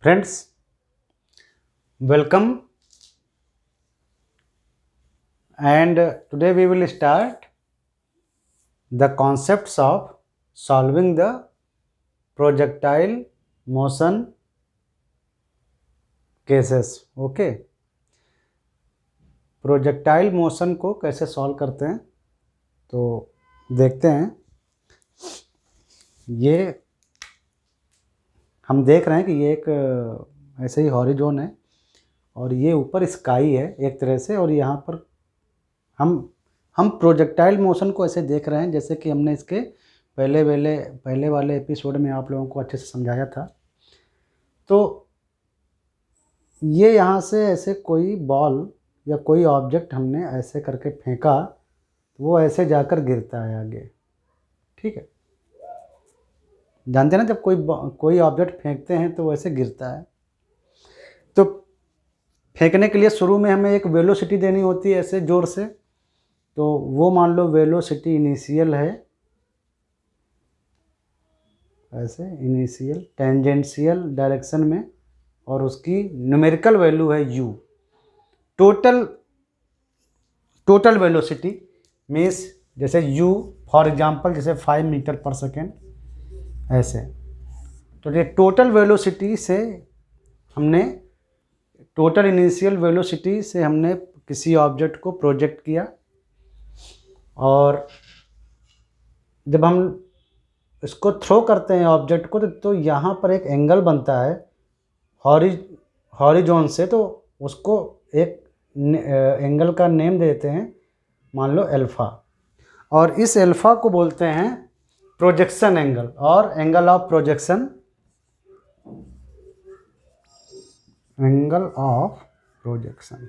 Friends, welcome, and today we will start the concepts of solving the projectile motion cases. Okay, projectile motion को कैसे solve करते हैं तो देखते हैं। ये हम देख रहे हैं कि ये एक ऐसे ही हॉरिजॉन है और ये ऊपर स्काई है एक तरह से, और यहाँ पर हम प्रोजेक्टाइल मोशन को ऐसे देख रहे हैं जैसे कि हमने इसके पहले वाले एपिसोड में आप लोगों को अच्छे से समझाया था। तो ये यहाँ से ऐसे कोई बॉल या कोई ऑब्जेक्ट हमने ऐसे करके फेंका तो वो ऐसे जाकर गिरता है आगे। ठीक है, जानते हैं ना, जब कोई ऑब्जेक्ट फेंकते हैं तो वो ऐसे गिरता है। तो फेंकने के लिए शुरू में हमें एक वेलोसिटी देनी होती है ऐसे ज़ोर से। तो वो मान लो वेलोसिटी इनिशियल है, ऐसे इनिशियल टेंजेंशियल डायरेक्शन में, और उसकी न्यूमेरिकल वैल्यू है u। टोटल वेलोसिटी मीन्स जैसे u फॉर एग्जांपल जैसे 5 मीटर पर सेकेंड ऐसे। तो ये टोटल वेलोसिटी से हमने टोटल इनिशियल वेलोसिटी से हमने किसी ऑब्जेक्ट को प्रोजेक्ट किया, और जब हम इसको थ्रो करते हैं ऑब्जेक्ट को तो यहाँ पर एक एंगल बनता है हॉरिजॉन से। तो उसको एक एंगल का नेम देते हैं, मान लो अल्फ़ा, और इस अल्फ़ा को बोलते हैं प्रोजेक्शन एंगल और angle of projection, angle of projection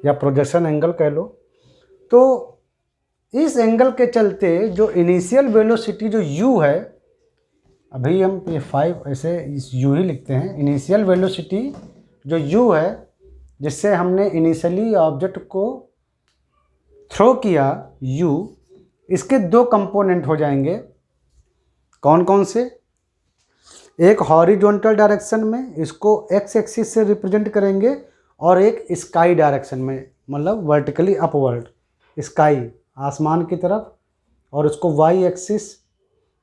या प्रोजेक्शन एंगल कह लो। तो इस एंगल के चलते जो इनिशियल वेलोसिटी जो u है, अभी हम ये 5 ऐसे इस u ही लिखते हैं, इनिशियल वेलोसिटी जो u है जिससे हमने इनिशियली ऑब्जेक्ट को थ्रो किया u, इसके दो कंपोनेंट हो जाएंगे। कौन कौन से? एक हॉरिजॉन्टल डायरेक्शन में, इसको x एक्सिस से रिप्रेजेंट करेंगे, और एक स्काई डायरेक्शन में, मतलब वर्टिकली अपवर्ड, स्काई आसमान की तरफ, और उसको y एक्सिस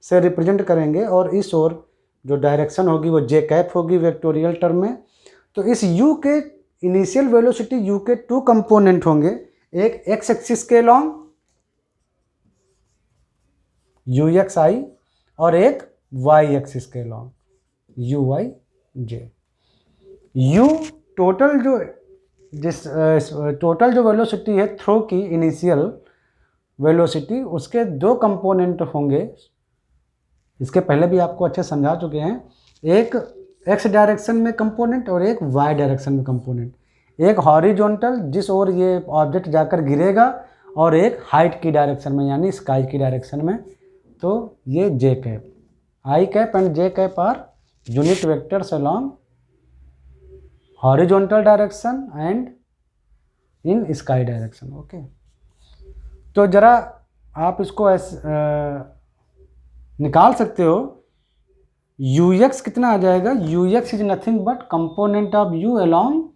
से रिप्रेजेंट करेंगे, और इस ओर जो डायरेक्शन होगी वो जे कैप होगी वेक्टोरियल टर्म में। तो इस u के इनिशियल वेलोसिटी u के 2 कंपोनेंट होंगे, एक x एक्सिस के लॉन्ग uxi और एक y एक्सिस के लॉन्ग uyj। u टोटल जो वेलोसिटी है थ्रो की इनिशियल वेलोसिटी, उसके 2 कंपोनेंट होंगे। इसके पहले भी आपको अच्छे समझा चुके हैं, एक x डायरेक्शन में कंपोनेंट और एक y डायरेक्शन में कंपोनेंट। एक हॉरिजॉन्टल जिस ओर ये ऑब्जेक्ट जाकर गिरेगा, और एक हाइट की डायरेक्शन में यानी स्काई की डायरेक्शन में। तो ये J cap, I cap and J cap are unit vectors along horizontal direction and in sky direction. Okay, तो ज़रा आप इसको ऐसे निकाल सकते हो। ux कितना आ जाएगा? ux is nothing but component of u along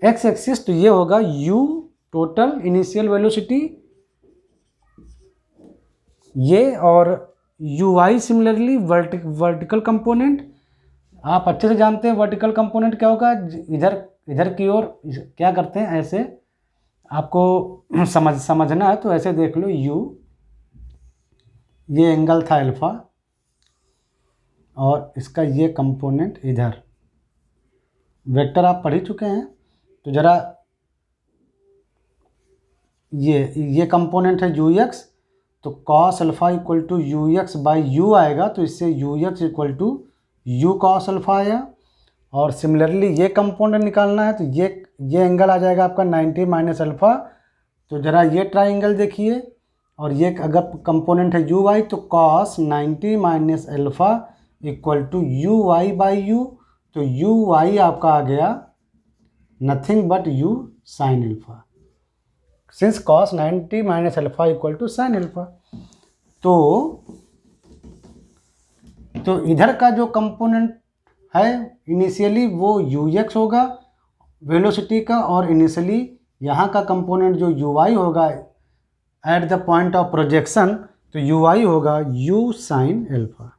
x axis. तो ये होगा u टोटल इनिशियल वेलोसिटी ये, और uy सिमिलरली वर्टिकल कंपोनेंट। आप अच्छे से जानते हैं वर्टिकल कंपोनेंट क्या होगा। इधर की ओर क्या करते हैं, ऐसे आपको समझना है तो ऐसे देख लो। u ये एंगल था अल्फ़ा, और इसका ये कंपोनेंट इधर, वेक्टर आप पढ़ ही चुके हैं। तो ज़रा ये कंपोनेंट है ux, तो cos alpha equal to ux by u आएगा, तो इससे ux equal to u cos alpha आया। और सिमिलरली ये कंपोनेंट निकालना है, तो ये एंगल आ जाएगा आपका 90 माइनस अल्फ़ा। तो ज़रा ये ट्राइंगल देखिए, और ये अगर कंपोनेंट है uy, तो cos 90 minus alpha equal to uy by u। तो uy आपका आ गया nothing but u sine alpha. Since cos 90 minus alpha equal to sine alpha. तो इधर का जो कंपोनेंट है इनिशियली वो ux होगा वेलोसिटी का, और इनिशियली यहाँ का कंपोनेंट जो uy होगा at the point of projection, तो uy होगा u साइन अल्फा।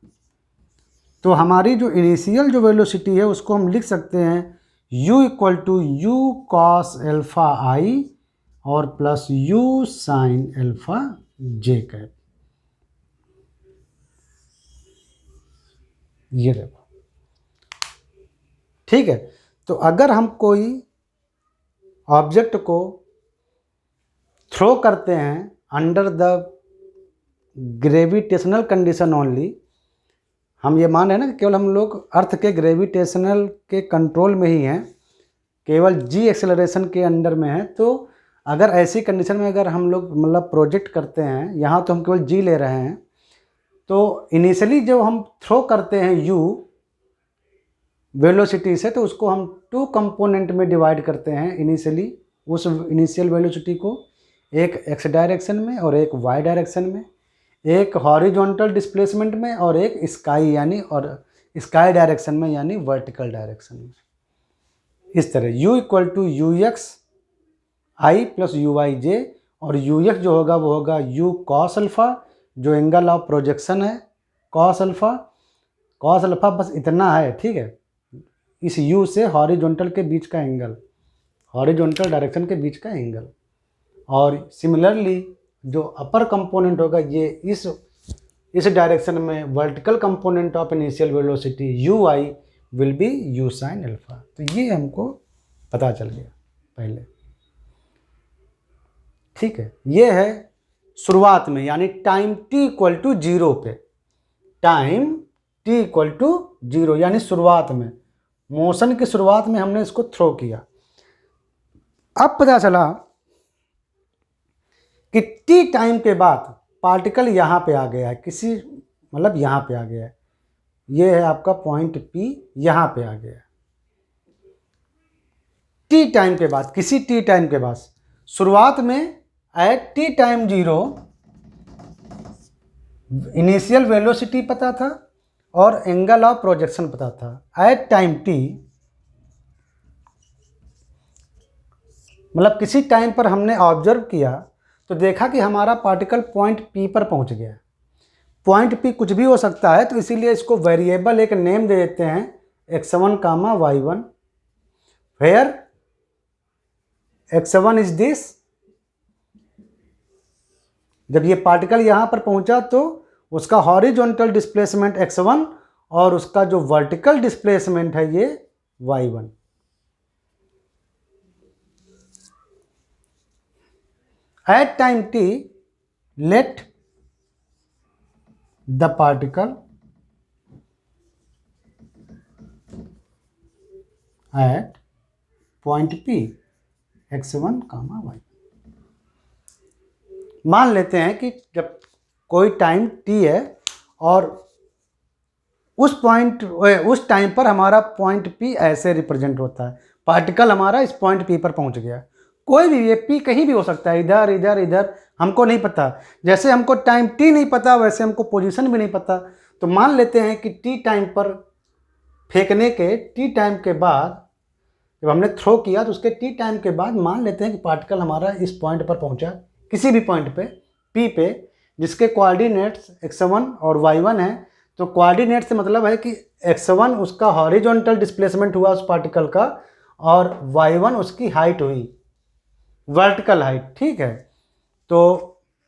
तो हमारी जो इनिशियल जो वेलोसिटी है उसको हम लिख सकते हैं u equal to U cos alpha I और plus u sine alpha J cap. ये देखो, ठीक है। तो अगर हम कोई ऑब्जेक्ट को थ्रो करते हैं under the gravitational condition only, हम ये मान रहे हैं ना कि केवल हम लोग अर्थ के ग्रेविटेशनल के कंट्रोल में ही हैं, केवल जी एक्सेलरेशन के अंडर में है। तो अगर ऐसी कंडीशन में अगर हम लोग मतलब प्रोजेक्ट करते हैं, यहाँ तो हम केवल जी ले रहे हैं, तो इनिशियली जब हम थ्रो करते हैं यू वेलोसिटी से, तो उसको हम टू कंपोनेंट में डिवाइड करते हैं इनिशियली, उस इनिशियल वेलोसिटी को एक एक्स डायरेक्शन में और एक वाई डायरेक्शन में, एक हॉरिजॉन्टल डिस्प्लेसमेंट में और एक स्काई यानी और स्काई डायरेक्शन में यानी वर्टिकल डायरेक्शन में। इस तरह u equal to you x I plus U Y J, और यू एक्स जो होगा वो होगा u कॉस अल्फ़ा, जो एंगल ऑफ प्रोजेक्शन है कॉस अल्फ़ा बस इतना है, ठीक है। इस u से हॉरिजॉन्टल के बीच का एंगल, हॉरिजॉन्टल डायरेक्शन के बीच का एंगल, और सिमिलरली जो अपर कंपोनेंट होगा ये इस डायरेक्शन में vertical component of initial velocity you I will be you sine alpha. तो ये हमको पता चल गया पहले, ठीक है। ये है शुरुआत में, यानी टाइम t इक्वल टू 0 पे, टाइम t इक्वल टू 0 यानी शुरुआत में, मोशन की शुरुआत में हमने इसको थ्रो किया। अब पता चला कि t टाइम के बाद पार्टिकल यहाँ पे आ गया है, किसी मतलब यहाँ पे आ गया है, ये है आपका पॉइंट P, यहाँ पे आ गया है। t टाइम के बाद, किसी t टाइम के बाद, शुरुआत में at t time 0 initial velocity पता था और एंगल ऑफ प्रोजेक्शन पता था। एट टाइम t मतलब किसी टाइम पर हमने ऑब्जर्व किया तो देखा कि हमारा पार्टिकल पॉइंट P पर पहुंच गया। पॉइंट P कुछ भी हो सकता है, तो इसीलिए इसको वेरिएबल एक नेम दे देते हैं x1 comma y1, where x1 is this. जब ये पार्टिकल यहाँ पर पहुंचा तो उसका हॉरिजॉन्टल डिस्प्लेसमेंट x1 और उसका जो वर्टिकल डिस्प्लेसमेंट है ये y1। At time t, let the particle at point P x1, y। मान लेते हैं कि जब कोई टाइम t है और उस टाइम पर हमारा पॉइंट P ऐसे रिप्रेजेंट होता है, पार्टिकल हमारा इस पॉइंट P पर पहुंच गया। कोई भी ये P कहीं भी हो सकता है, इधर इधर इधर, हमको नहीं पता। जैसे हमको टाइम t नहीं पता वैसे हमको पोजीशन भी नहीं पता। तो मान लेते हैं कि t टाइम पर फेंकने के t टाइम के बाद, जब हमने थ्रो किया तो उसके t टाइम के बाद मान लेते हैं कि पार्टिकल हमारा इस पॉइंट पर पहुंचा, किसी भी पॉइंट पे P पे, जिसके कोऑर्डिनेट्स x1 और y1 है। तो कोऑर्डिनेट से मतलब है कि x1 उसका हॉरिजॉन्टल डिस्प्लेसमेंट हुआ उस पार्टिकल का, और y1 उसकी हाइट हुई, वर्टिकल हाइट, ठीक है। तो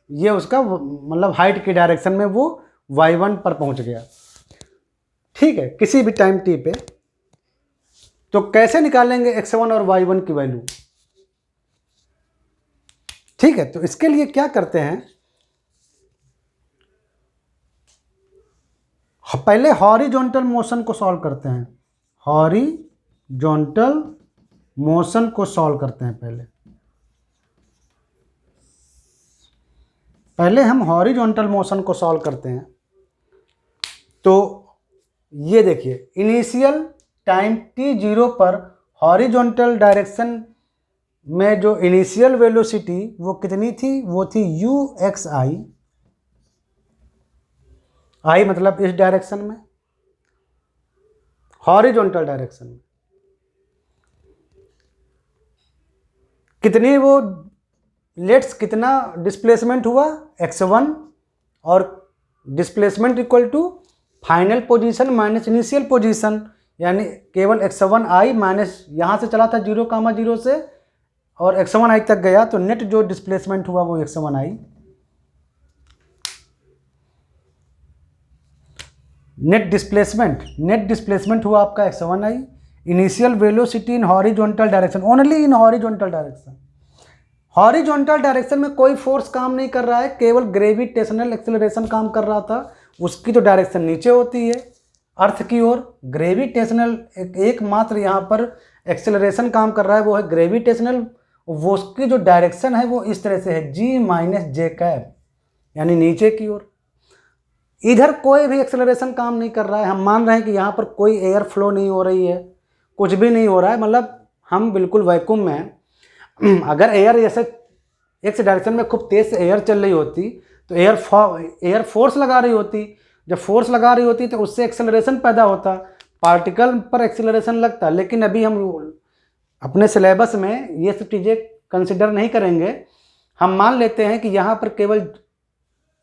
ये उसका मतलब हाइट की डायरेक्शन में वो y1 पर पहुंच गया, ठीक है, किसी भी टाइम t पे। तो कैसे निकालेंगे x1 और y1 की वैल्यू, ठीक है। तो इसके लिए क्या करते हैं, पहले हॉरिजॉन्टल मोशन को सॉल्व करते हैं, हॉरिजॉन्टल मोशन को सॉल्व करते हैं। पहले हम हॉरिजॉन्टल मोशन को सॉल्व करते हैं। तो ये देखिए, इनिशियल टाइम t0 पर हॉरिजॉन्टल डायरेक्शन में जो इनिशियल वेलोसिटी वो कितनी थी, वो थी यू एक्स आई, आई मतलब इस डायरेक्शन में, हॉरिजॉन्टल डायरेक्शन में। कितनी वो लेट्स कितना डिस्प्लेसमेंट हुआ x1, और displacement equal to final position minus initial position, यानी केवल x1 आई माइनस यहाँ से चला था 0,0 से और x1 आई तक गया, तो नेट जो डिस्प्लेसमेंट हुआ वो x1 आई। नेट डिस्प्लेसमेंट हुआ आपका x1 i. Initial velocity in horizontal direction, only in horizontal direction. Horizontal direction में कोई फोर्स काम नहीं कर रहा है, केवल ग्रेविटेशनल एक्सेलरेशन काम कर रहा था। उसकी तो डायरेक्शन नीचे होती है अर्थ की ओर, ग्रेविटेशनल एकमात्र यहाँ पर एक्सेलरेशन काम कर रहा है, वो है ग्रेविटेशनल। वो उसकी जो डायरेक्शन है वो इस तरह से है g माइनस जे कैप, यानी नीचे की ओर। इधर कोई भी एक्सेलरेशन काम नहीं कर रहा है। हम मान रहे हैं कि यहाँ पर कोई एयर फ्लो नहीं हो रही है, कुछ भी नहीं हो रहा है, मतलब हम बिल्कुल वैक्यूम में हैं। अगर एयर जैसे एक्स डायरेक्शन में खूब तेज से एयर चल रही होती तो एयर फोर्स लगा रही होती, जब फोर्स लगा रही होती तो उससे एक्सेलरेशन पैदा होता, पार्टिकल पर एक्सेलरेशन लगता। लेकिन अभी हम अपने सिलेबस में ये सब चीज़ें कंसिडर नहीं करेंगे। हम मान लेते हैं कि यहाँ पर केवल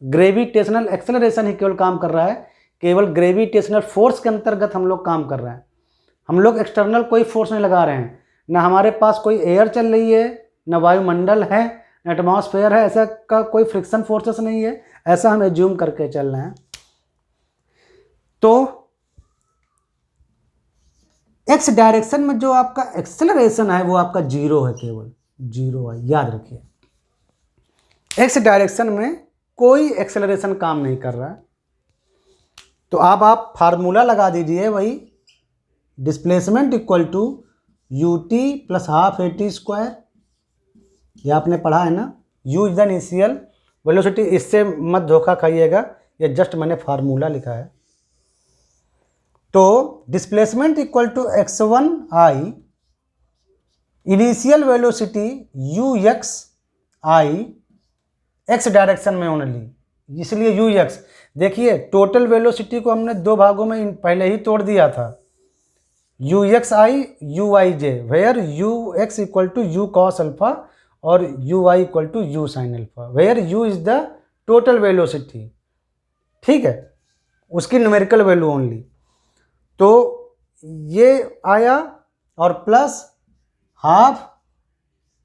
ग्रेविटेशनल एक्सेलरेशन ही केवल काम कर रहा है, केवल ग्रेविटेशनल फोर्स के अंतर्गत हम लोग काम कर रहे हैं। हम लोग एक्सटर्नल कोई फोर्स नहीं लगा रहे हैं, ना हमारे पास कोई एयर चल रही है, ना वायुमंडल है, ना एटमॉस्फेयर है, ऐसा का कोई फ्रिक्शन फोर्सेस नहीं है, ऐसा हम एज्यूम करके चल रहे हैं। तो एक्स डायरेक्शन में जो आपका एक्सेलरेशन है वो आपका जीरो है, केवल जीरो है, याद रखिए। एक्स डायरेक्शन में कोई एक्सेलरेशन काम नहीं कर रहा है। तो अब आप फार्मूला लगा दीजिए, वही displacement equal to u t plus half a t square, ये आपने पढ़ा है ना। U is the initial velocity, इससे मत धोखा खाइएगा, ये जस्ट मैंने फार्मूला लिखा है। तो displacement equal to x1 i, initial velocity u x i, x direction में ओनली, इसलिए यू एक्स। देखिए टोटल वेलोसिटी को हमने दो भागों में पहले ही तोड़ दिया था, U x I U I J, where U X equal to U cos alpha और U I equal to you sine alpha, where U is the total velocity. ठीक है, उसकी न्यूमेरिकल वैल्यू ओनली। तो ये आया और plus half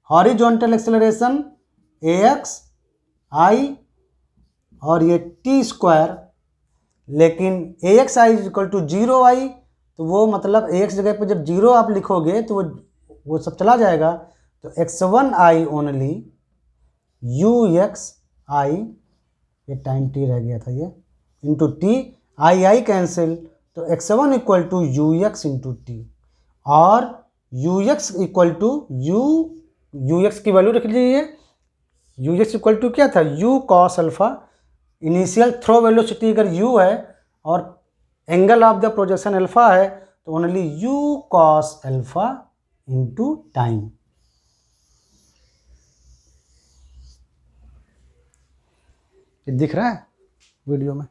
horizontal acceleration A X I और ये टी स्क्वायर, लेकिन A X I equal to zero I, तो वो मतलब ए एक्स जगह पर जब जीरो आप लिखोगे तो वो सब चला जाएगा। तो x1 I only U x I, ये टाइम टी रह गया था ये, into T, I I cancel, तो x1 equal to you x into T, और U X equal to you X की वैल्यू रख लीजिए, यू एक्स इक्वल टू क्या था, U cos alpha. Initial throw velocity अगर यू है और angle of the projection alpha है, तो only U cos alpha into time. ये दिख रहा है वीडियो में?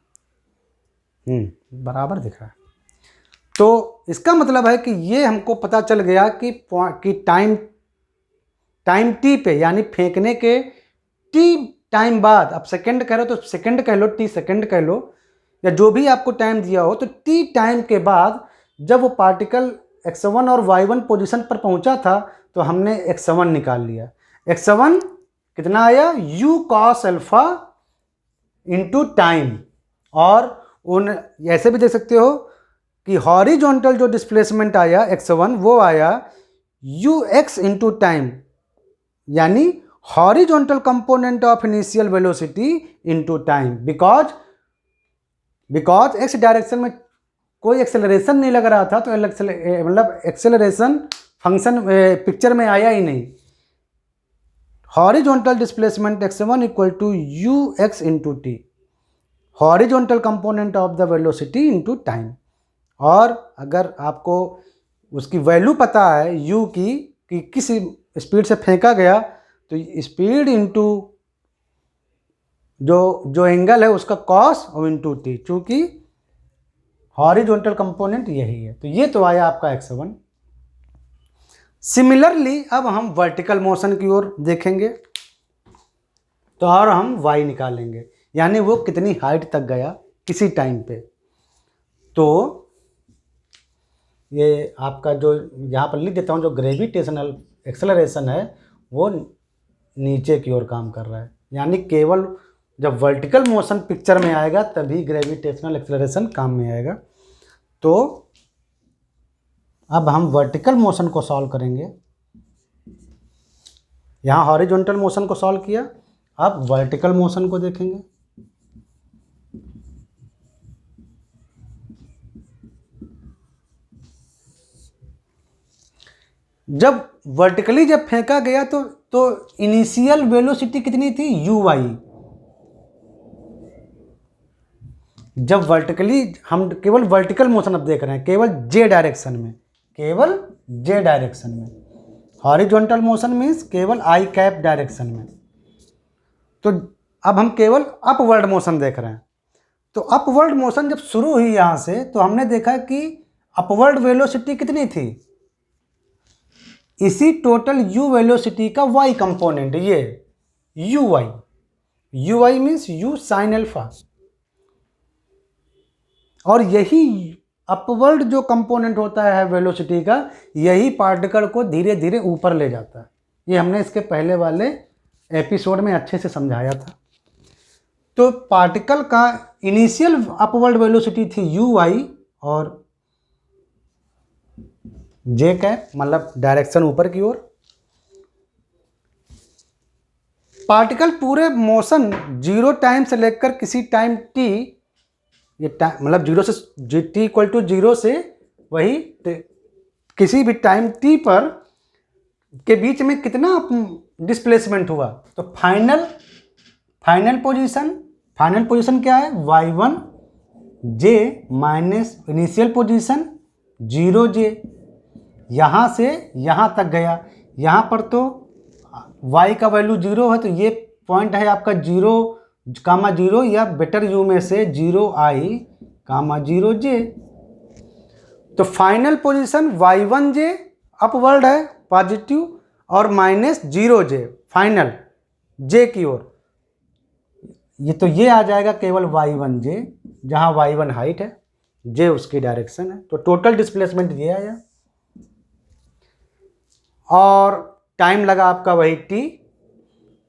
बराबर दिख रहा है। तो इसका मतलब है कि ये हमको पता चल गया कि टाइम टी पे, यानी फेंकने के टी टाइम बाद, अब सेकंड कह रहे हो तो सेकंड कह लो, टी सेकंड कह लो, या जो भी आपको टाइम दिया हो, तो टी टाइम के बाद जब वो पार्टिकल x1 और y1 पोजीशन पर पहुंचा था तो हमने x1 निकाल लिया। x1 कितना आया, u cos alpha into time. और उन ऐसे भी देख सकते हो कि हॉरिजॉन्टल जो डिस्प्लेसमेंट आया x1 वो आया ux इंटू टाइम, यानी horizontal component of initial velocity into time, because x direction में कोई एक्सेलरेशन नहीं लग रहा था, तो मतलब एक्सेलरेशन फंक्शन पिक्चर में आया ही नहीं। Horizontal displacement x1 equal to you x into t, horizontal component of the velocity into time. और अगर आपको उसकी वैल्यू पता है u की, कि किस स्पीड से फेंका गया तो स्पीड इंटू जो एंगल है उसका कॉस और इंटू टी, चूँकि हॉरिजॉन्टल कंपोनेंट यही है। तो ये तो आया आपका x1। सिमिलरली अब हम वर्टिकल मोशन की ओर देखेंगे तो और हम y निकालेंगे, यानी वो कितनी हाइट तक गया किसी टाइम पे। तो ये आपका जो यहाँ पर लिख देता हूँ, जो ग्रेविटेशनल एक्सेलरेशन है वो नीचे की ओर काम कर रहा है, यानी केवल जब वर्टिकल मोशन पिक्चर में आएगा तभी ग्रेविटेशनल एक्सेलरेशन काम में आएगा। तो अब हम वर्टिकल मोशन को सॉल्व करेंगे। यहाँ हॉरिजॉन्टल मोशन को सॉल्व किया, अब वर्टिकल मोशन को देखेंगे। जब वर्टिकली जब फेंका गया तो इनिशियल वेलोसिटी कितनी थी, uy। जब वर्टिकली, हम केवल वर्टिकल मोशन अब देख रहे हैं केवल जे डायरेक्शन में, केवल जे डायरेक्शन में। हॉरिजॉन्टल मोशन मीन्स केवल आई कैप डायरेक्शन में। तो अब हम केवल अपवर्ड मोशन देख रहे हैं। तो अपवर्ड मोशन जब शुरू हुई यहाँ से तो हमने देखा कि अपवर्ड वेलोसिटी कितनी थी, इसी टोटल u वेलोसिटी का y कंपोनेंट, ये uy means u sine alpha. और यही अपवर्ड जो कंपोनेंट होता है वेलोसिटी का, यही पार्टिकल को धीरे धीरे ऊपर ले जाता है। ये हमने इसके पहले वाले एपिसोड में अच्छे से समझाया था। तो पार्टिकल का इनिशियल अपवर्ड वेलोसिटी थी uy और जे कैप, मतलब डायरेक्शन ऊपर की ओर। पार्टिकल पूरे मोशन 0 टाइम से लेकर किसी टाइम t, ये टाइम मतलब 0 से t इक्वल टू 0 से वही किसी भी टाइम t पर के बीच में कितना डिस्प्लेसमेंट हुआ। तो फाइनल पोजीशन क्या है, y1 j minus initial position 0j। यहाँ से यहाँ तक गया, यहाँ पर तो y का वैल्यू 0 है, तो ये पॉइंट है आपका 0,0 या बेटर यू में से 0i,0j। तो फाइनल पोजीशन y1j अपवर्ड है पॉजिटिव और माइनस 0j फाइनल j की ओर। ये आ जाएगा केवल y1j, जहाँ y1 हाइट है, j उसकी डायरेक्शन है। तो टोटल डिस्प्लेसमेंट ये आया और टाइम लगा आपका वही t।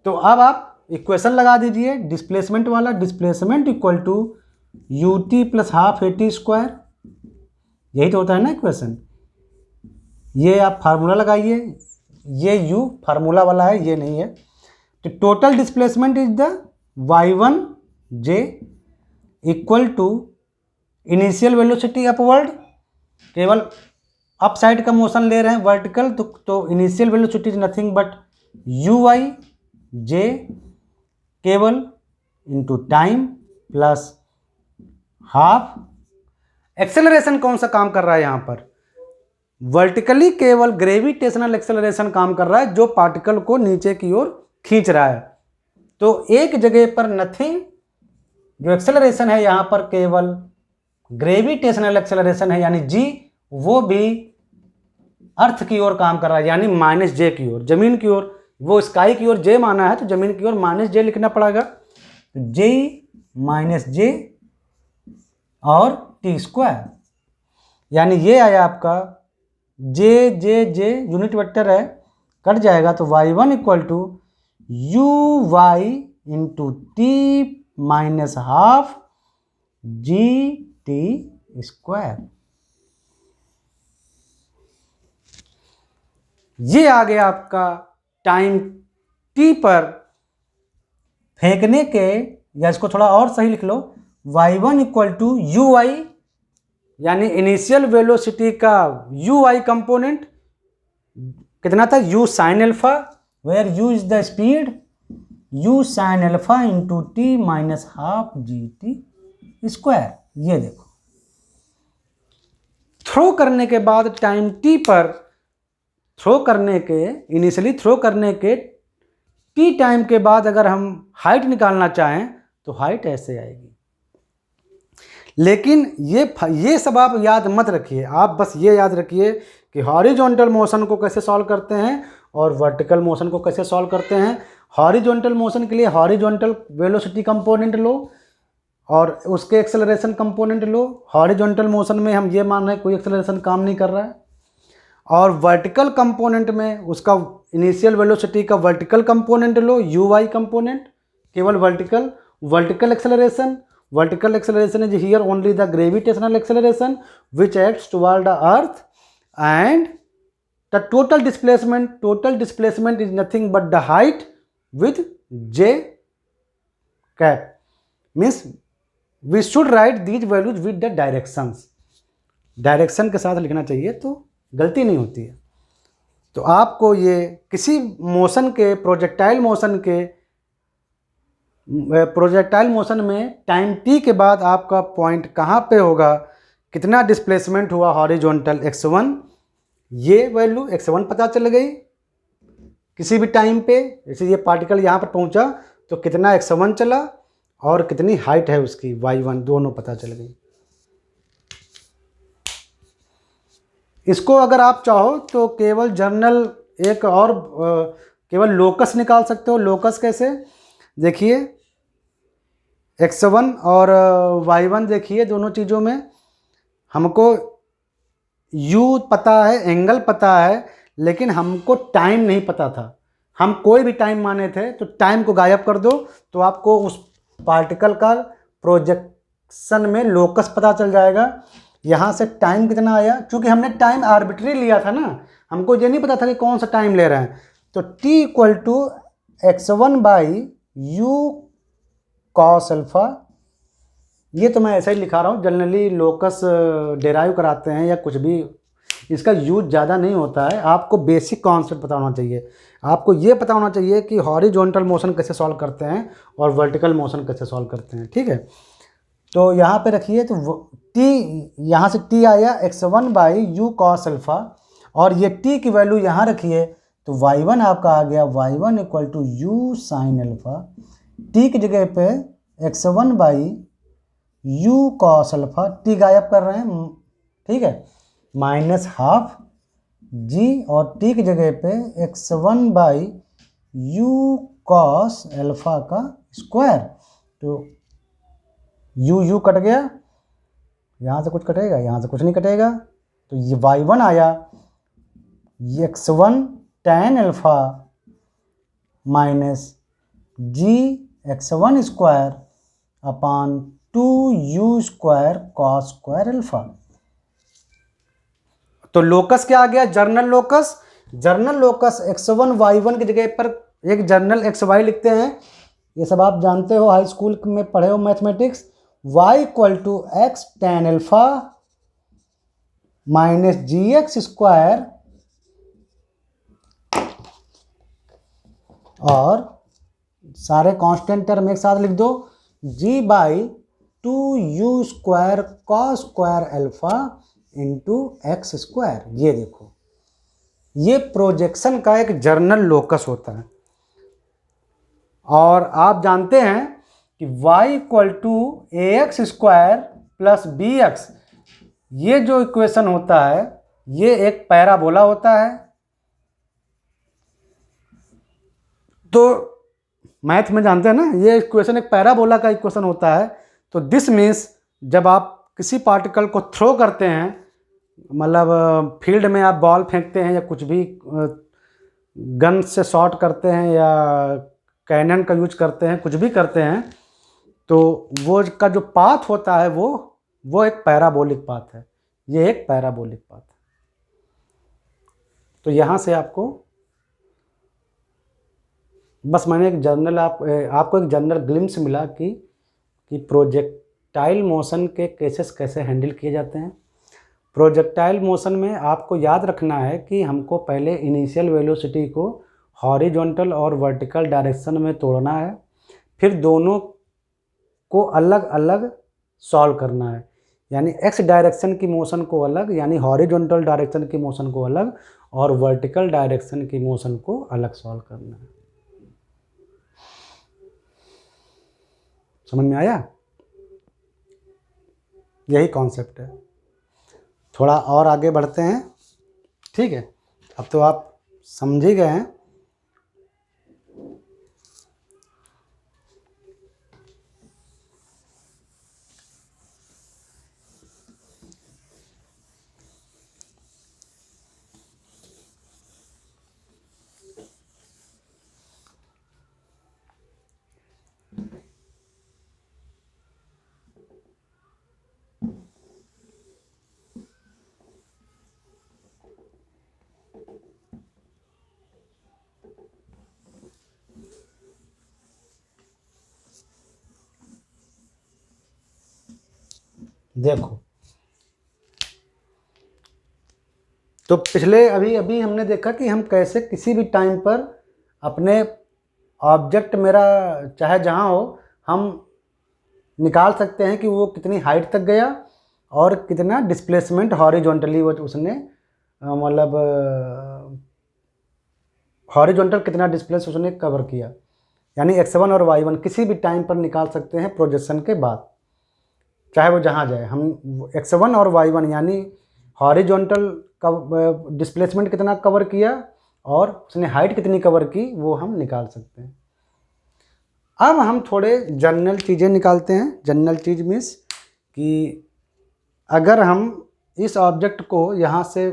तो अब आप इक्वेशन लगा दीजिए डिस्प्लेसमेंट वाला, displacement equal to ut plus half at square, यही तो होता है ना इक्वेशन। ये आप फार्मूला लगाइए, ये u फार्मूला वाला है, ये नहीं है। तो total displacement is the y1j equal to initial velocity upward, केवल अप साइड का मोशन ले रहे हैं वर्टिकल, तो initial velocity is nothing but uy,j केवल into time plus half. Acceleration कौन सा काम कर रहा है यहाँ पर, वर्टिकली केवल ग्रेविटेशनल एक्सेलरेशन काम कर रहा है, जो पार्टिकल को नीचे की ओर खींच रहा है। तो एक जगह पर नथिंग, जो एक्सेलरेशन है यहाँ पर केवल ग्रेविटेशनल एक्सेलरेशन है, यानी g, वो भी अर्थ की ओर काम कर रहा है, यानी माइनस जे की ओर, जमीन की ओर। वो स्काई की ओर j माना है तो जमीन की ओर माइनस j लिखना पड़ेगा। तो j माइनस j और t स्क्वायर, यानी ये आया आपका j यूनिट वेक्टर है, कट जाएगा तो y1 equal to uy into t minus half gt square. ये आ गया आपका टाइम t पर फेंकने के, या इसको थोड़ा और सही लिख लो, y1 इक्वल टू uy, यानी इनिशियल वेलोसिटी का uy कंपोनेंट कितना था, u sine alpha, where u is the speed, u sine alpha into t minus half gt square. ये देखो, थ्रो करने के बाद टाइम t पर थ्रो करने के इनिशियली थ्रो करने के टी टाइम के बाद अगर हम हाइट निकालना चाहें तो हाइट ऐसे आएगी। लेकिन ये सब आप याद मत रखिए, आप बस ये याद रखिए कि हॉरिजॉन्टल मोशन को कैसे सॉल्व करते हैं और वर्टिकल मोशन को कैसे सॉल्व करते हैं। हॉरिजॉन्टल मोशन के लिए हॉरिजॉन्टल वेलोसिटी कंपोनेंट लो और उसके एक्सेलरेशन कंपोनेंट लो। हॉरिजॉन्टल मोशन में हम ये मान रहे हैं कोई एक्सेलरेशन काम नहीं कर रहा है, और वर्टिकल कंपोनेंट में उसका इनिशियल वेलोसिटी का वर्टिकल कंपोनेंट लो, यू वाई कंपोनेंट, केवल vertical acceleration. Vertical acceleration is here only the gravitational acceleration which acts toward the earth, and the total displacement is nothing but the height with j cap. Means we should write these values with the directions. Direction के साथ लिखना चाहिए तो गलती नहीं होती है। तो आपको ये किसी मोशन के प्रोजेक्टाइल मोशन में टाइम टी के बाद आपका पॉइंट कहाँ पे होगा, कितना डिस्प्लेसमेंट हुआ हॉरिजॉन्टल x1, ये वैल्यू x1 पता चल गई किसी भी टाइम पे। जैसे ये पार्टिकल यहाँ पर पहुँचा तो कितना x1 चला और कितनी हाइट है उसकी y1, दोनों पता चल गई। इसको अगर आप चाहो तो केवल जर्नल एक और केवल लोकस निकाल सकते हो। लोकस कैसे, देखिए x1 और y1 देखिए, दोनों चीज़ों में हमको u पता है, एंगल पता है, लेकिन हमको टाइम नहीं पता था। हम कोई भी टाइम माने थे तो टाइम को गायब कर दो तो आपको उस पार्टिकल का प्रोजेक्शन में लोकस पता चल जाएगा। यहाँ से टाइम कितना आया, क्योंकि हमने टाइम आर्बिट्री लिया था ना, हमको ये नहीं पता था कि कौन सा टाइम ले रहे हैं। तो t equal to x1 by u cos alpha, ये तो मैं ऐसा ही लिखा रहा हूँ। जनरली लोकस डेराइव कराते हैं या कुछ भी, इसका यूज ज़्यादा नहीं होता है। आपको बेसिक कॉन्सेप्ट पता होना चाहिए। आपको ये पता होना चाहिए कि हॉरिजॉन्टल मोशन कैसे सॉल्व करते हैं और वर्टिकल मोशन कैसे सॉल्व करते हैं, ठीक है। तो यहाँ पे रखिए, तो t, यहाँ से t आया x1 by u cos alpha, और ये t की वैल्यू यहाँ रखिए तो y1 आपका आ गया y1 equal to you sine alpha. t की जगह पे x1 by u cos alpha, t गायब कर रहे हैं, ठीक है, माइनस हाफ g, और t की जगह पे x1 by u cos alpha का स्क्वायर। तो यू कट गया, यहाँ से कुछ कटेगा, यहाँ से कुछ नहीं कटेगा, तो ये y1 आया x1 tan अल्फा माइनस जी x1 square upon 2u square cos square alpha. तो लोकस क्या आ गया, जर्नल लोकस x1 y1 की जगह पर एक जर्नल xy लिखते हैं। ये सब आप जानते हो, हाई स्कूल में पढ़े हो mathematics. y equal to x tan alpha minus g x square, और सारे कांस्टेंट टर्म एक साथ लिख दो, g by 2u square cos square alpha into x square. ये देखो, ये प्रोजेक्शन का एक जर्नल लोकस होता है। और आप जानते हैं कि y equal to a x square plus b x, ये जो इक्वेशन होता है ये एक पैराबोला होता है। तो मैथ में जानते हैं ना, ये इक्वेशन एक पैराबोला का इक्वेशन होता है। तो दिस मीन्स जब आप किसी पार्टिकल को थ्रो करते हैं, मतलब फील्ड में आप बॉल फेंकते हैं या कुछ भी गन से शॉट करते हैं या कैनन का यूज करते हैं, कुछ भी करते हैं, तो वो का जो पाथ होता है वो एक पैराबोलिक पाथ है। ये एक पैराबोलिक पाथ है। तो यहाँ से आपको बस मैंने एक जर्नल आपको एक जनरल ग्लिम्स मिला कि प्रोजेक्टाइल मोशन के केसेस कैसे हैंडल किए जाते हैं। प्रोजेक्टाइल मोशन में आपको याद रखना है कि हमको पहले इनिशियल वेलोसिटी को हॉरिजॉन्टल और वर्टिकल डायरेक्शन में तोड़ना है, फिर दोनों को अलग अलग सॉल्व करना है। यानी एक्स डायरेक्शन की मोशन को अलग, यानी हॉरिजॉन्टल डायरेक्शन की मोशन को अलग और वर्टिकल डायरेक्शन की मोशन को अलग सॉल्व करना है। समझ में आया? यही कॉन्सेप्ट है। थोड़ा और आगे बढ़ते हैं, ठीक है? अब तो आप समझ ही गए हैं। देखो, तो पिछले अभी हमने देखा कि हम कैसे किसी भी टाइम पर अपने ऑब्जेक्ट, मेरा चाहे जहाँ हो, हम निकाल सकते हैं कि वो कितनी हाइट तक गया और कितना डिस्प्लेसमेंट हॉरिजॉन्टली वो उसने मतलब हॉरिजॉन्टल कितना डिस्प्लेस उसने कवर किया। यानी x1 और y1 किसी भी टाइम पर निकाल सकते हैं प्रोजेक्शन के बाद, चाहे वो जहाँ जाए। हम x1 और y1 यानी हॉरिजॉन्टल का डिस्प्लेसमेंट कितना कवर किया और उसने हाइट कितनी कवर की, वो हम निकाल सकते हैं। अब हम थोड़े जनरल चीज़ें निकालते हैं। जनरल चीज़ मीन्स कि अगर हम इस ऑब्जेक्ट को यहाँ से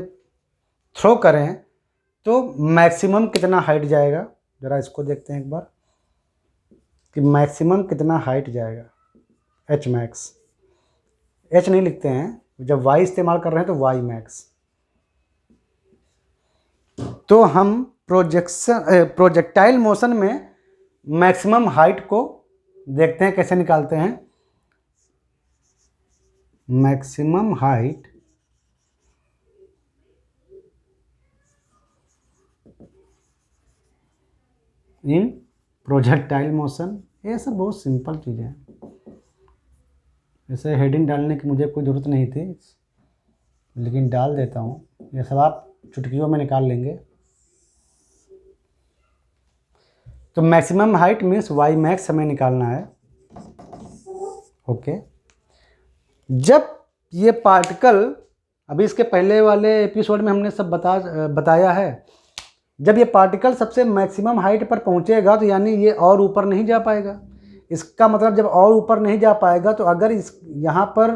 थ्रो करें तो मैक्सिमम कितना हाइट जाएगा। ज़रा इसको देखते हैं एक बार कि मैक्सिमम कितना हाइट जाएगा। एच मैक्स, एच नहीं लिखते हैं, जब वाई इस्तेमाल कर रहे हैं तो वाई मैक्स। तो हम प्रोजेक्टाइल मोशन में मैक्सिमम हाइट को देखते हैं कैसे निकालते हैं। Maximum height in projectile motion. ये सब बहुत सिंपल चीज़ें हैं, ऐसे हेडिंग डालने की मुझे कोई ज़रूरत नहीं थी, लेकिन डाल देता हूँ। ये सब आप चुटकियों में निकाल लेंगे। तो maximum height means y max हमें निकालना है। ओके, जब ये पार्टिकल, अभी इसके पहले वाले एपिसोड में हमने सब बताया है, जब ये पार्टिकल सबसे मैक्सिमम हाइट पर पहुंचेगा तो यानी ये और ऊपर नहीं जा पाएगा। इसका मतलब जब और ऊपर नहीं जा पाएगा तो अगर इस यहाँ पर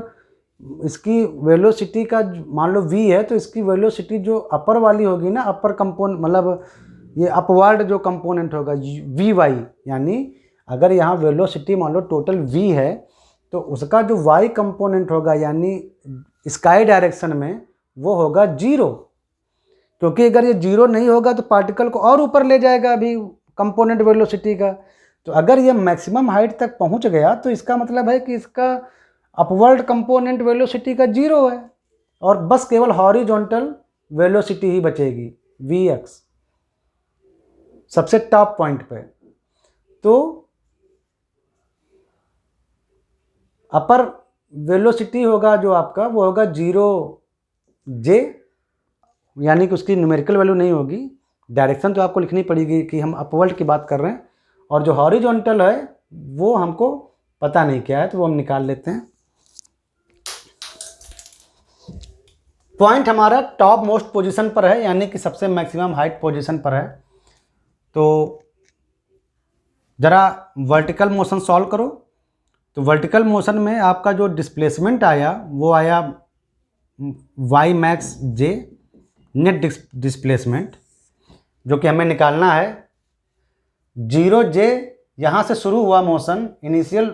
इसकी वेलोसिटी का मान लो v है, तो इसकी वेलोसिटी जो अपर वाली होगी ना, अपर कंपोनेंट मतलब ये अपवर्ड जो कंपोनेंट होगा वी वाई, यानी अगर यहाँ वेलोसिटी मान लो टोटल v है तो उसका जो y कंपोनेंट होगा यानी स्काई डायरेक्शन में वो होगा 0, क्योंकि अगर ये 0 नहीं होगा तो पार्टिकल को और ऊपर ले जाएगा अभी कंपोनेंट वेलोसिटी का। तो अगर ये मैक्सिमम हाइट तक पहुंच गया तो इसका मतलब है कि इसका अपवर्ड कंपोनेंट वेलोसिटी का 0 है और बस केवल हॉरिजॉन्टल वेलोसिटी ही बचेगी vx सबसे टॉप पॉइंट पे। तो अपर वेलोसिटी होगा जो आपका वो होगा 0j, यानी कि उसकी न्यूमेरिकल वैल्यू नहीं होगी। डायरेक्शन तो आपको लिखनी पड़ेगी कि हम अपवर्ड की बात कर रहे हैं, और जो हॉरिजॉन्टल है वो हमको पता नहीं क्या है, तो वो हम निकाल लेते हैं। पॉइंट हमारा टॉप मोस्ट पोजीशन पर है, यानी कि सबसे मैक्सिमम हाइट पोजीशन पर है। तो ज़रा वर्टिकल मोशन सॉल्व करो। तो वर्टिकल मोशन में आपका जो डिस्प्लेसमेंट आया वो आया वाई मैक्स जे, नेट डिस्प्लेसमेंट, जो कि हमें निकालना है 0j। यहाँ से शुरू हुआ मोशन, इनिशियल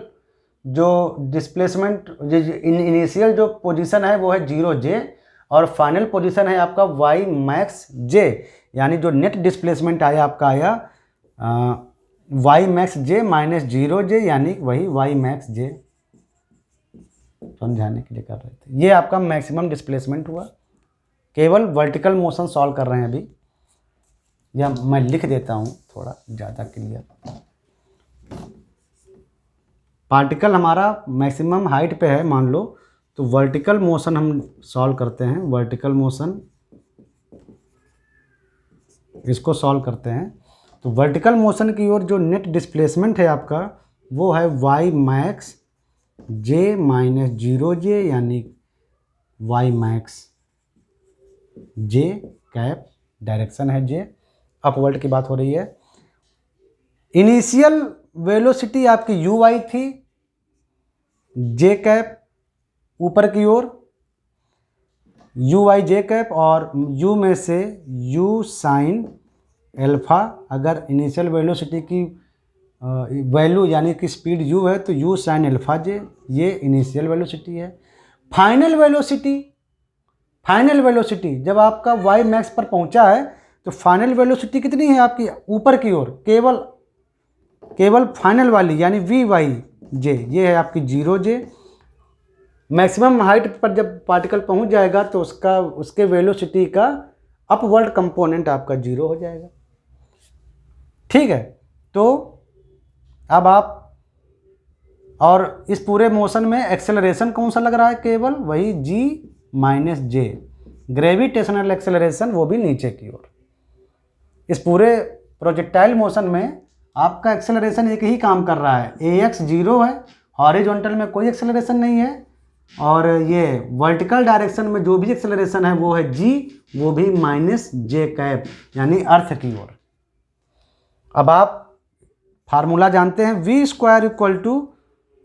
जो डिस्प्लेसमेंट, इनिशियल जो पोजीशन है वो है 0j और फाइनल पोजीशन है आपका वाई मैक्स जे, यानी जो नेट डिस्प्लेसमेंट आया आपका आया वाई मैक्स जे माइनस 0j, यानी वही वाई मैक्स जे। समझाने के लिए कर रहे थे। ये आपका मैक्सिमम डिस्प्लेसमेंट हुआ। केवल वर्टिकल मोशन सॉल्व कर रहे हैं अभी, या मैं लिख देता हूँ थोड़ा ज़्यादा क्लियर। पार्टिकल हमारा मैक्सिमम हाइट पे है मान लो, तो वर्टिकल मोशन हम सॉल्व करते हैं, वर्टिकल मोशन इसको सॉल्व करते हैं। तो वर्टिकल मोशन की ओर जो नेट डिस्प्लेसमेंट है आपका वो है वाई मैक्स जे माइनस जीरो जे, यानी वाई मैक्स जे कैप, डायरेक्शन है जे, अपवर्ड की बात हो रही है। इनिशियल वेलोसिटी आपकी यू वाई थी, जे कैप ऊपर की ओर, यू वाई जे कैप, और यू में से यू साइन एल्फा। अगर इनिशियल वेलोसिटी की वैल्यू यानी कि स्पीड यू है तो यू साइन एल्फा जे, ये इनिशियल वेलोसिटी है। फाइनल वेलोसिटी जब आपका वाई मैक्स पर पहुंचा है तो फाइनल वेलोसिटी कितनी है आपकी ऊपर की ओर, केवल फाइनल वाली यानी वी वाई जे, ये है आपकी जीरो जे। मैक्सिमम हाइट पर जब पार्टिकल पहुंच जाएगा तो उसके वेलोसिटी का अपवर्ड कंपोनेंट आपका जीरो हो जाएगा। ठीक है, तो अब आप, और इस पूरे मोशन में एक्सेलरेशन कौन सा लग रहा है, केवल वही जी माइनस जे, ग्रेविटेशनल एक्सेलरेशन वो भी नीचे की ओर। इस पूरे प्रोजेक्टाइल मोशन में आपका एक्सेलरेशन एक ही काम कर रहा है, ए एक्स जीरो है, हॉरिजॉन्टल में कोई एक्सेलरेशन नहीं है, और ये वर्टिकल डायरेक्शन में जो भी एक्सेलरेशन है वो है जी, वो भी माइनस जे कैप यानी अर्थ की ओर। अब आप फार्मूला जानते हैं, v square equal to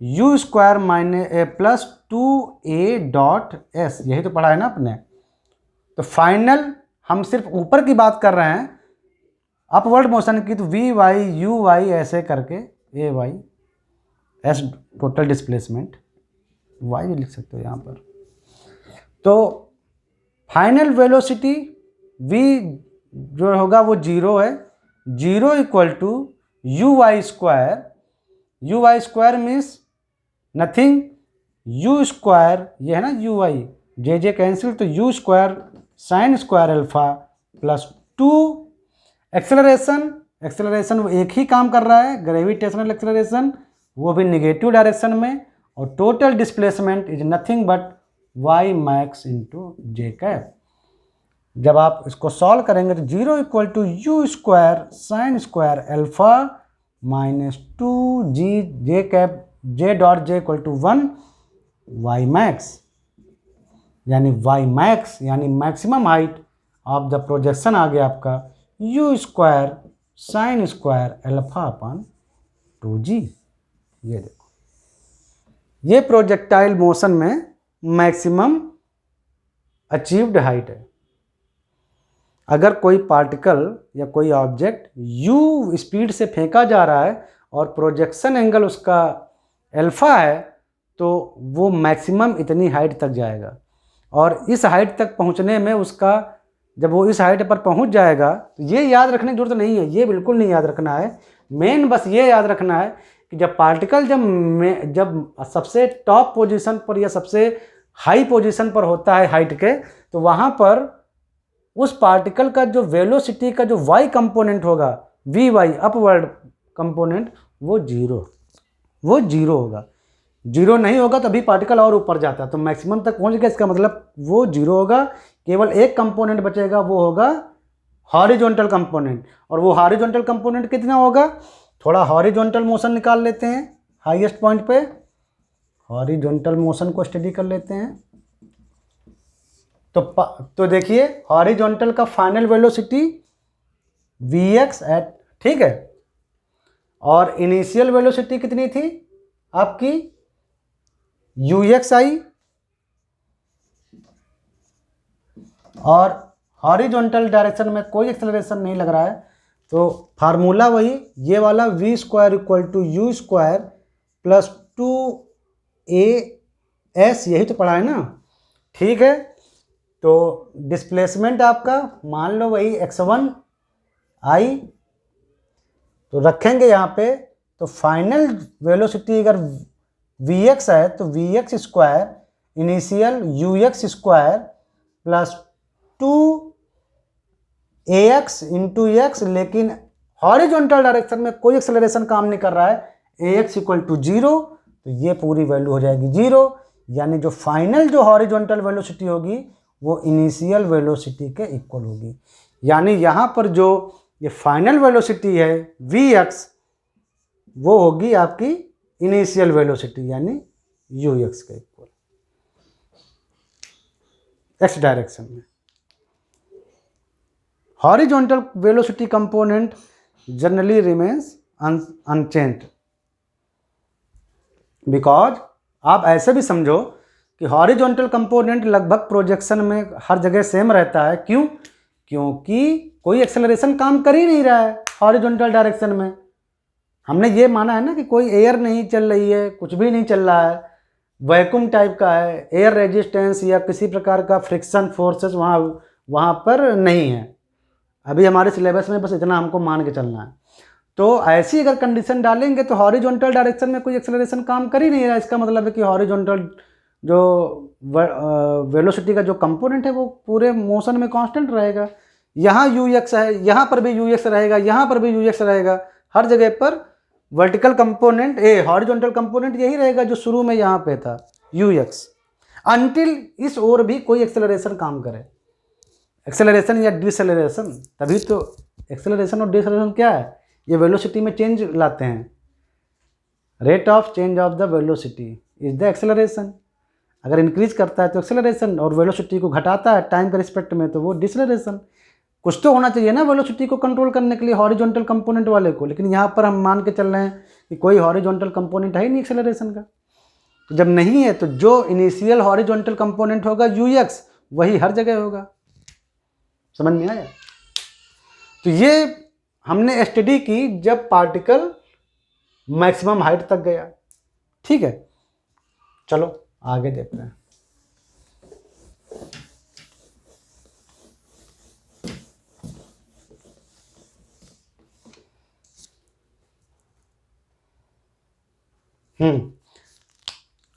you square minus plus two a dot s, यही तो पढ़ा है ना आपने। तो फाइनल हम सिर्फ ऊपर की बात कर रहे हैं, अपवर्ड मोशन की, तो वी वाई यू वाई ऐसे करके A Y S total displacement, Y भी लिख सकते हो यहाँ पर। तो फाइनल वेलोसिटी वी जो होगा वो जीरो है, zero equal to U Y square means nothing, U square ये है ना U Y, J J cancel, तो U square sine square alpha plus two acceleration वो एक ही काम कर रहा है, ग्रेविटेशनल एक्सेलरेशन, वो भी निगेटिव डायरेक्शन में, और total displacement is nothing but Y max into J cap. जब आप इसको सॉल्व करेंगे तो zero equal to you square sine square alpha minus two G J cap J dot J equal to one Y max, यानी maximum height of the projection आ गया आपका U square sine square alpha upon two G. ये देखो, ये projectile motion में maximum achieved height है। अगर कोई पार्टिकल या कोई ऑब्जेक्ट u स्पीड से फेंका जा रहा है और प्रोजेक्शन एंगल उसका अल्फा है तो वो मैक्सिमम इतनी हाइट तक जाएगा, और इस हाइट तक पहुंचने में उसका, जब वो इस हाइट पर पहुंच जाएगा तो ये याद रखने की जरूरत नहीं है, ये बिल्कुल नहीं याद रखना है। मेन बस ये याद रखना है कि जब पार्टिकल जब सबसे टॉप पोजीशन पर या सबसे हाई पोजीशन पर होता है हाइट के, तो वहाँ पर उस पार्टिकल का जो वेलोसिटी का जो वाई कंपोनेंट होगा, वी वाई अपवर्ड कंपोनेंट, वो जीरो होगा। जीरो नहीं होगा तभी पार्टिकल और ऊपर जाता है, तो मैक्सिमम तक पहुंच गया, इसका मतलब वो जीरो होगा। केवल एक कंपोनेंट बचेगा, वो होगा हॉरिजॉन्टल कंपोनेंट, और वो हॉरिजॉन्टल कंपोनेंट कितना होगा, थोड़ा हॉरिजॉन्टल मोशन निकाल लेते हैं हाईएस्ट पॉइंट पे, हॉरिजॉन्टल मोशन को स्टडी कर लेते हैं। तो देखिए हॉरिजॉन्टल का फाइनल वेलोसिटी Vx एट, ठीक है, और इनिशियल वेलोसिटी कितनी थी आपकी Ux आई, और हॉरिजॉन्टल डायरेक्शन में कोई एक्सेलरेशन नहीं लग रहा है, तो फार्मूला वही ये वाला v square equal to you square plus two a s, यही तो पढ़ा है ना, ठीक है। तो डिस्प्लेसमेंट आपका मान लो वही x1 आई, तो रखेंगे यहाँ पे, तो फाइनल वेलोसिटी अगर Vx है तो Vx square initial Ux square plus to ax into x, लेकिन हॉरिजॉन्टल डायरेक्शन में कोई एक्सेलरेशन काम नहीं कर रहा है, ax इक्वल टू जीरो, तो ये पूरी वैल्यू हो जाएगी जीरो। यानी जो फाइनल जो हॉरिजॉन्टल वेलोसिटी होगी वो इनिशियल वेलोसिटी के इक्वल होगी। यानी यहाँ पर जो ये फाइनल वेलोसिटी है Vx वो होगी आपकी इनिशियल वेलोसिटी यानी Ux के इक्वल x डायरेक्शन में। Horizontal velocity component generally remains unchanged because आप ऐसे भी समझो कि हॉरिजॉन्टल कंपोनेंट लगभग प्रोजेक्शन में हर जगह सेम रहता है। क्यों? क्योंकि कोई एक्सेलरेशन काम कर ही नहीं रहा है हॉरिजॉन्टल डायरेक्शन में। हमने ये माना है ना कि कोई एयर नहीं चल रही है, कुछ भी नहीं चल रहा है, वैक्यूम टाइप का है, एयर रेजिस्टेंस या किसी प्रकार का फ्रिक्शन फोर्सेस वहाँ पर नहीं है। अभी हमारे सिलेबस में बस इतना हमको मान के चलना है। तो ऐसी अगर कंडीशन डालेंगे तो हॉरिजॉन्टल डायरेक्शन में कोई एक्सेलरेशन काम कर ही नहीं रहा है। इसका मतलब है कि हॉरिजॉन्टल जो वेलोसिटी का जो कंपोनेंट है वो पूरे मोशन में कांस्टेंट रहेगा। यहाँ Ux है, यहाँ पर भी Ux रहेगा, यहाँ पर भी Ux रहेगा, हर जगह पर वर्टिकल कंपोनेंट हॉरिजॉन्टल कंपोनेंट यही रहेगा जो शुरू में यहाँ पे था Ux, अनटिल इस ओर भी कोई एक्सेलरेशन काम करे। एक्सेलरेशन या डिसेलरेशन, तभी तो एक्सेलरेशन और डिसेलरेशन क्या है, ये वेलोसिटी में चेंज लाते हैं। Rate of change of the velocity is the acceleration. अगर इंक्रीज करता है तो एक्सेलरेशन, और वेलोसिटी को घटाता है टाइम के रिस्पेक्ट में तो वो डिसेलरेशन। कुछ तो होना चाहिए ना वेलोसिटी को कंट्रोल करने के लिए हॉरिजॉन्टल कंपोनेंट वाले को, लेकिन यहाँ पर हम मान के चल रहे हैं कि कोई हॉरिजॉन्टल कंपोनेंट है ही नहीं एक्सेलरेशन का। तो जब नहीं है तो जो इनिशियल हॉरिजॉन्टल कंपोनेंट होगा Ux वही हर जगह होगा। समझ में आया? तो ये हमने स्टडी की जब पार्टिकल मैक्सिमम हाइट तक गया। ठीक है, चलो आगे देखते हैं।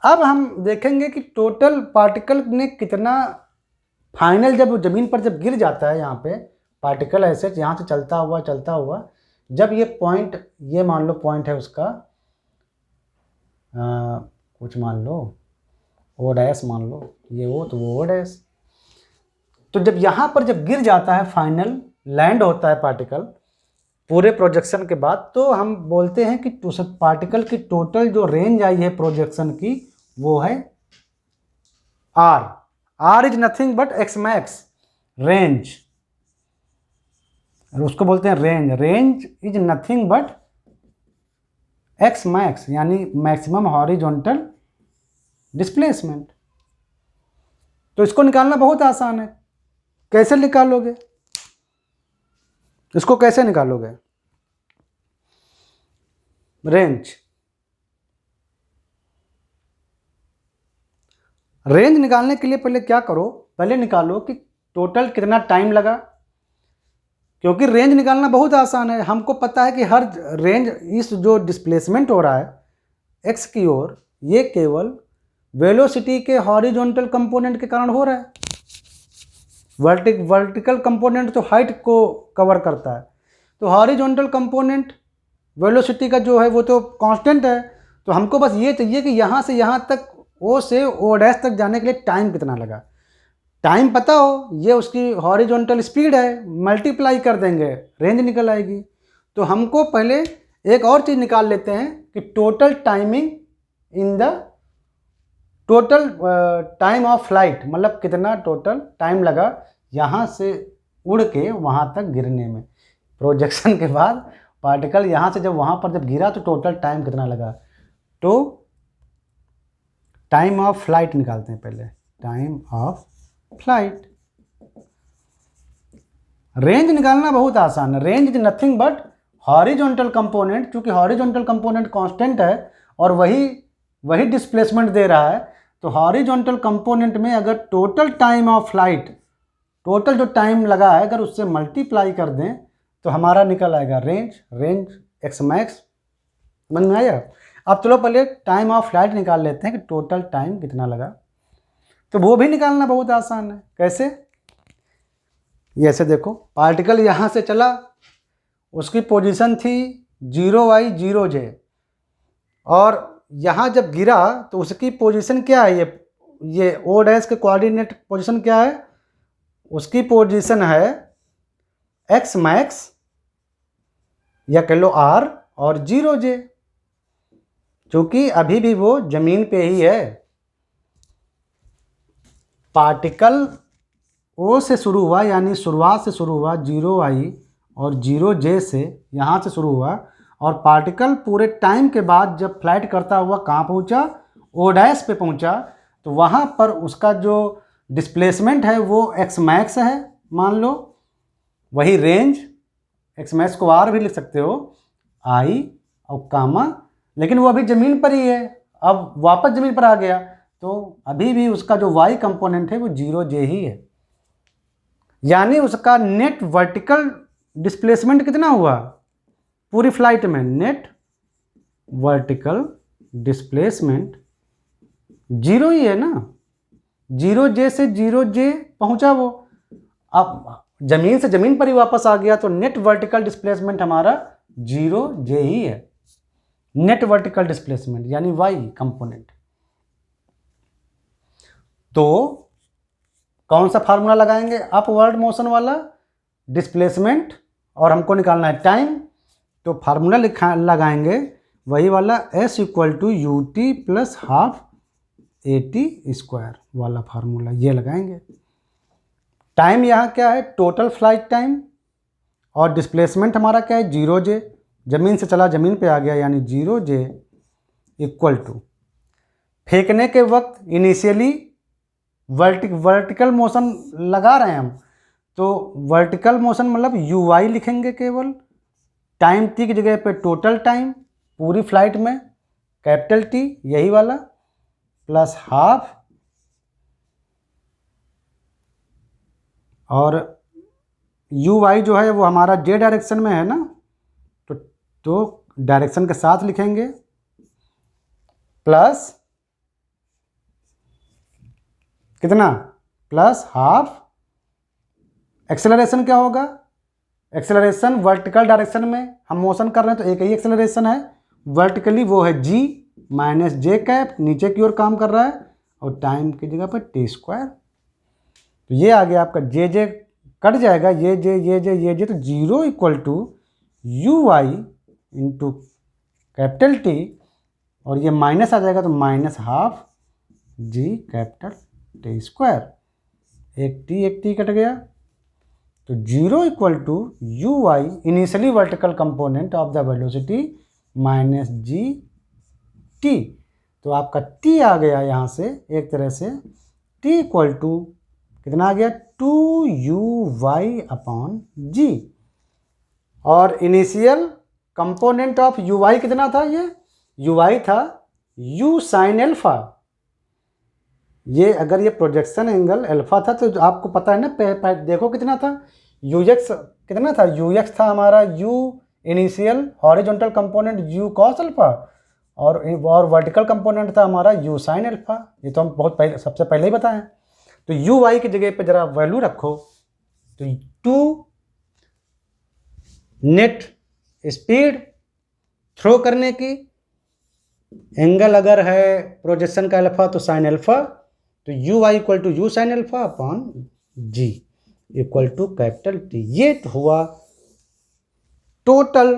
अब हम देखेंगे कि टोटल पार्टिकल ने कितना फाइनल, जब ज़मीन पर जब गिर जाता है, यहाँ पे पार्टिकल ऐसे यहाँ से चलता हुआ जब ये पॉइंट, ये मान लो पॉइंट है उसका कुछ मान लो O डैश मान लो, ये O तो वो O डैश। तो जब यहाँ पर जब गिर जाता है, फाइनल लैंड होता है पार्टिकल पूरे प्रोजेक्शन के बाद, तो हम बोलते हैं कि उस पार्टिकल की टोटल जो रेंज आई है प्रोजेक्शन की वो है R। R is nothing but x max range, उसको बोलते हैं range. Range is nothing but x max यानी मैक्सिमम हॉरिजॉन्टल डिस्प्लेसमेंट। तो इसको निकालना बहुत आसान है। कैसे निकालोगे इसको? कैसे निकालोगे रेंज निकालने के लिए पहले क्या करो, पहले निकालो कि टोटल कितना टाइम लगा, क्योंकि रेंज निकालना बहुत आसान है। हमको पता है कि हर रेंज, इस जो डिस्प्लेसमेंट हो रहा है x की ओर, ये केवल वेलोसिटी के हॉरिजॉन्टल कंपोनेंट के कारण हो रहा है। वर्टिकल कंपोनेंट तो हाइट को कवर करता है, तो हॉरिजॉन्टल कंपोनेंट वेलोसिटी का जो है वो तो कांस्टेंट है। तो हमको बस ये चाहिए कि यहाँ से यहाँ तक O से O डैश तक जाने के लिए टाइम कितना लगा। टाइम पता हो, ये उसकी हॉरिजॉन्टल स्पीड है, मल्टीप्लाई कर देंगे रेंज निकल आएगी। तो हमको पहले एक और चीज़ निकाल लेते हैं कि total timing in the total time of flight, मतलब कितना टोटल टाइम लगा यहाँ से उड़ के वहाँ तक गिरने में। प्रोजेक्शन के बाद पार्टिकल यहाँ से जब वहाँ पर जब गिरा तो टोटल टाइम कितना लगा। तो टाइम ऑफ फ्लाइट निकालते हैं पहले, टाइम ऑफ फ्लाइट। रेंज निकालना बहुत आसान है। Range is nothing but horizontal component, क्योंकि हॉरिजॉन्टल कंपोनेंट कांस्टेंट है और वही डिस्प्लेसमेंट दे रहा है। तो हॉरिजॉन्टल कंपोनेंट में अगर total time of flight, total जो टाइम लगा है, अगर उससे मल्टीप्लाई कर दें तो हमारा निकल आएगा रेंज x मैक्स। समझ में आया? अब चलो पहले टाइम ऑफ फ्लाइट निकाल लेते हैं कि टोटल टाइम कितना लगा। तो वो भी निकालना बहुत आसान है। कैसे? ये ऐसे देखो, पार्टिकल यहाँ से चला, उसकी पोजीशन थी 0y0j, और यहाँ जब गिरा तो उसकी पोजीशन क्या है, ये ये ओ डैश के कोऑर्डिनेट पोजीशन क्या है, उसकी पोजीशन है एक्स मैक्स या कह लो आर और 0j, क्योंकि अभी भी वो जमीन पे ही है। पार्टिकल ओ से शुरू हुआ, यानी शुरुआत से शुरू हुआ 0i और 0j से, यहाँ से शुरू हुआ, और पार्टिकल पूरे टाइम के बाद जब फ्लाइट करता हुआ कहाँ पहुँचा, ओ डैश पे पहुँचा, तो वहाँ पर उसका जो डिस्प्लेसमेंट है वो एक्स मैक्स है मान लो, वही रेंज, एक्स मैक्स को आर भी लिख सकते हो, आई और कामा, लेकिन वो अभी ज़मीन पर ही है, अब वापस ज़मीन पर आ गया, तो अभी भी उसका जो वाई कंपोनेंट है वो 0j ही है। यानी उसका नेट वर्टिकल डिस्प्लेसमेंट कितना हुआ पूरी फ्लाइट में, नेट वर्टिकल डिस्प्लेसमेंट 0 ही है ना, 0j से 0j पहुंचा वो, अब जमीन से जमीन पर ही वापस आ गया, तो नेट वर्टिकल डिस्प्लेसमेंट हमारा 0j ही है, नेट वर्टिकल डिस्प्लेसमेंट यानी वाई कंपोनेंट। तो कौन सा फार्मूला लगाएंगे, अपवर्ड मोशन वाला, डिस्प्लेसमेंट, और हमको निकालना है टाइम, तो फार्मूला लगाएंगे वही वाला S = ut + हाफ AT² वाला फार्मूला, ये लगाएंगे। टाइम यहाँ क्या है, टोटल फ्लाइट टाइम, और डिस्प्लेसमेंट हमारा क्या है 0j, जमीन से चला जमीन पे आ गया, यानी 0j = फेंकने के वक्त इनिशियली वर्टिकल मोशन लगा रहे हैं हम, तो वर्टिकल मोशन मतलब ui लिखेंगे केवल, टाइम t की जगह पे टोटल टाइम पूरी फ्लाइट में कैपिटल T यही वाला, प्लस हाफ, और ui जो है वो हमारा j डायरेक्शन में है ना, तो डायरेक्शन के साथ लिखेंगे, प्लस कितना, प्लस हाफ, एक्सेलरेशन क्या होगा, एक्सेलरेशन वर्टिकल डायरेक्शन में हम मोशन कर रहे हैं तो एक ही एक्सेलरेशन है, वर्टिकली वो है g - j, नीचे की ओर काम कर रहा है, और टाइम की जगह पर t², तो ये आ गया आपका j कट जाएगा, ये j, तो 0 = ui × कैपिटल T, और ये माइनस आ जाएगा तो minus half g capital T², एक t कट गया, तो 0 = ui initially vertical component of the velocity - gt, तो आपका t आ गया यहाँ से एक तरह से, t = कितना आ गया 2uy/g, और इनिशियल कंपोनेंट ऑफ ui कितना था, ये ui था u sin अल्फा, ये अगर ये प्रोजेक्शन एंगल अल्फा था तो आपको पता है ना, देखो कितना था ux, कितना था ux था हमारा u initial horizontal component u cos alpha, और वर्टिकल कंपोनेंट था हमारा u sin अल्फा, ये तो हम बहुत पहले सबसे पहले ही बताएं। तो ui की जगह पे जरा वैल्यू रखो, तो 2 नेट स्पीड थ्रो करने की, एंगल अगर है प्रोजेक्शन का अल्फा तो साइन अल्फा, तो ui = u sin अल्फा/g = capital T, ये हुआ टोटल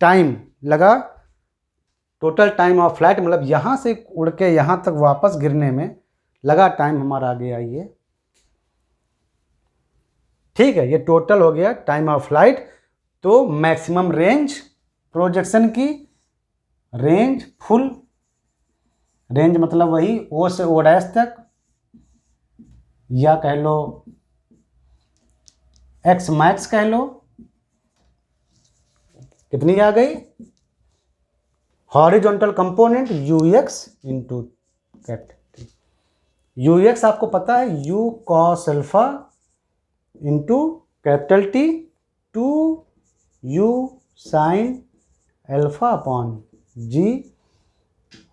टाइम लगा, टोटल टाइम ऑफ फ्लाइट, मतलब यहाँ से उड़ के यहाँ तक वापस गिरने में लगा टाइम हमारा आ गया ये, ठीक है, ये टोटल हो गया टाइम ऑफ फ्लाइट। तो मैक्सिमम रेंज प्रोजेक्शन की, रेंज फुल रेंज मतलब वही ओ से ओ डैश तक, या कह लो एक्स मैक्स कह लो, कितनी आ गई, horizontal component ux × capital T, ux आपको पता है u cos alpha × capital T 2u sin अल्फा/g,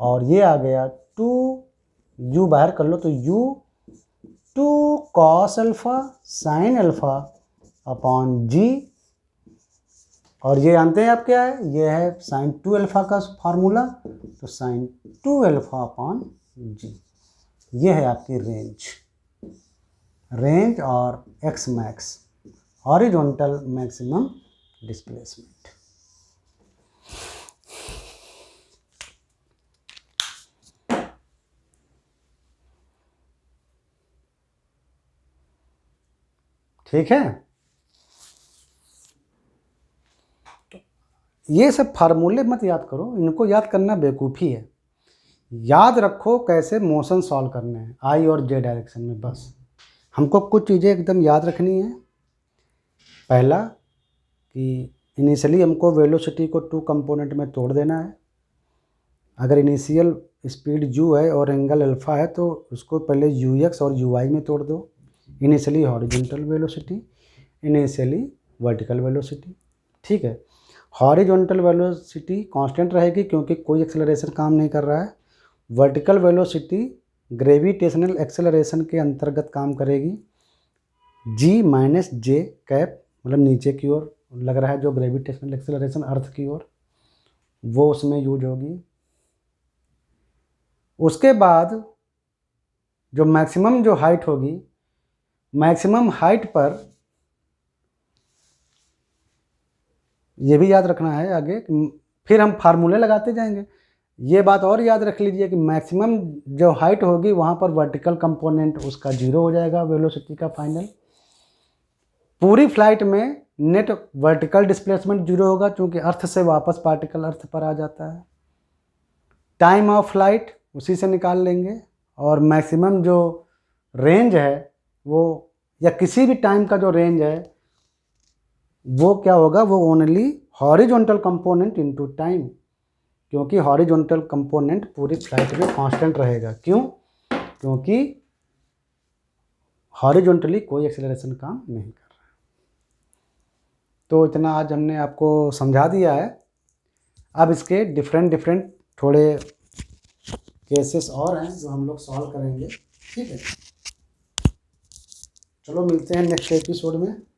और ये आ गया 2u बाहर कर लो तो u 2 cos अल्फा sin अल्फा/g, और ये जानते हैं आप क्या है, ये है sin 2 अल्फा का फार्मूला, तो sin 2 अल्फा/g, ये है आपकी रेंज और x max, horizontal maximum displacement. ठीक है, ये सब फार्मूले मत याद करो, इनको याद करना बेवकूफ़ी है। याद रखो कैसे मोशन सॉल्व करने हैं आई और जे डायरेक्शन में, बस हमको कुछ चीज़ें एकदम याद रखनी है। पहला कि इनिशियली हमको वेलोसिटी को 2 कंपोनेंट में तोड़ देना है। अगर इनिशियल स्पीड u है और एंगल अल्फ़ा है तो उसको पहले ux और uy में तोड़ दो। Initially horizontal velocity, initially vertical velocity. ठीक है, हॉरिजॉन्टल वेलोसिटी कांस्टेंट रहेगी क्योंकि कोई एक्सेलरेशन काम नहीं कर रहा है। वर्टिकल वेलोसिटी ग्रेविटेशनल एक्सेलरेशन के अंतर्गत काम करेगी। g माइनस जे कैप, मतलब नीचे की ओर लग रहा है जो ग्रेविटेशनल एक्सेलरेशन अर्थ की ओर, वो उसमें यूज होगी। उसके बाद जो मैक्सिमम जो हाइट होगी, मैक्सिमम हाइट पर ये भी याद रखना है आगे, फिर हम फार्मूले लगाते जाएंगे। ये बात और याद रख लीजिए कि मैक्सिमम जो हाइट होगी वहाँ पर वर्टिकल कंपोनेंट उसका 0 हो जाएगा वेलोसिटी का फाइनल। पूरी फ्लाइट में नेट वर्टिकल डिस्प्लेसमेंट 0 होगा क्योंकि अर्थ से वापस पार्टिकल अर्थ पर आ जाता है। टाइम ऑफ फ्लाइट उसी से निकाल लेंगे, और मैक्सिमम जो रेंज है वो, या किसी भी टाइम का जो रेंज है वो क्या होगा, वो only horizontal component into time, क्योंकि हॉरिजॉन्टल कंपोनेंट पूरी फ्लाइट में कांस्टेंट रहेगा। क्यों? क्योंकि हॉरिजॉन्टली कोई एक्सेलरेशन काम नहीं कर रहा है। तो इतना आज हमने आपको समझा दिया है। अब इसके डिफरेंट थोड़े केसेस और हैं जो हम लोग सॉल्व करेंगे। ठीक है, चलो मिलते हैं नेक्स्ट एपिसोड में।